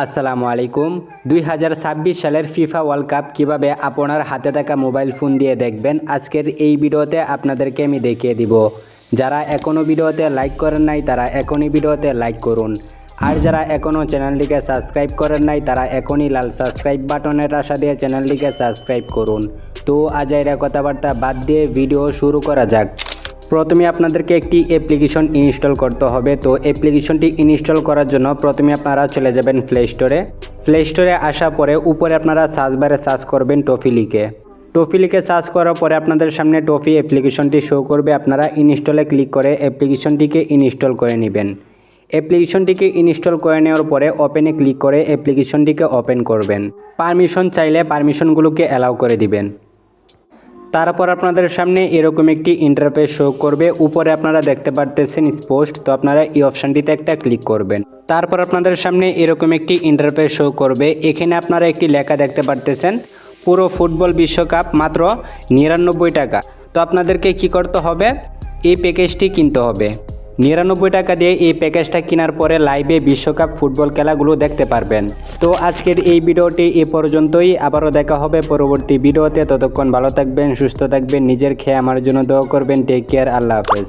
আসসালামু আলাইকুম। 2026 সালের ফিফা ওয়ার্ল্ড কাপ কিভাবে আপনার হাতে থাকা মোবাইল ফোন দিয়ে দেখবেন, আজকের এই ভিডিওতে আপনাদেরকে আমি দেখিয়ে দিব। যারা এখনও ভিডিওতে লাইক করেন নাই তারা এখনই ভিডিওতে লাইক করুন, আর যারা এখনও চ্যানেলটিকে সাবস্ক্রাইব করেন নাই তারা এখনই লাল সাবস্ক্রাইব বাটনের আশা দিয়ে চ্যানেলটিকে সাবস্ক্রাইব করুন। তো আজ এর কথাবার্তা বাদ দিয়ে ভিডিও শুরু করা যাক। প্রথমে আপনাদেরকে একটি অ্যাপ্লিকেশন ইনস্টল করতে হবে। তো অ্যাপ্লিকেশনটি ইনস্টল করার জন্য প্রথমে আপনারা চলে যাবেন প্লে স্টোরে আসার পরে উপরে আপনারা সার্চ বারে সার্চ করবেন টফি লিখে সার্চ করার পরে আপনাদের সামনে টফি অ্যাপ্লিকেশনটি শো করবে। আপনারা ইনস্টলে ক্লিক করে অ্যাপ্লিকেশনটিকে ইনস্টল করে নেবেন। অ্যাপ্লিকেশনটিকে ইনস্টল করে নেওয়ার পরে ওপেনে ক্লিক করে অ্যাপ্লিকেশনটিকে ওপেন করবেন। পারমিশন চাইলে পারমিশনগুলোকে অ্যালাউ করে দিবেন। তারপর আপনাদের সামনে এরকম একটি ইন্টারফেস শো করবে। উপরে আপনারা দেখতে পারতেছেন স্পোস্ট, তো আপনারা এই অপশানটিতে একটা ক্লিক করবেন। তারপর আপনাদের সামনে এরকম একটি ইন্টারফেস শো করবে। এখানে আপনারা একটি লেখা দেখতে পারতেছেন, পুরো ফুটবল বিশ্বকাপ মাত্র 99 টাকা। তো আপনাদেরকে কি করতে হবে, এই প্যাকেজটি কিনতে হবে। 99 টাকা দিয়ে এই প্যাকেজটা কেনার পরে লাইভে বিশ্বকাপ ফুটবল খেলাগুলো দেখতে পারবেন। তো আজকের এই ভিডিওটি এ পর্যন্তই। আবারও দেখা হবে পরবর্তী ভিডিওতে। ততক্ষণ ভালো থাকবেন, সুস্থ থাকবেন, নিজের খেয়ে আমার জন্য দোয়া করবেন। টেক কেয়ার, আল্লাহ হাফেজ।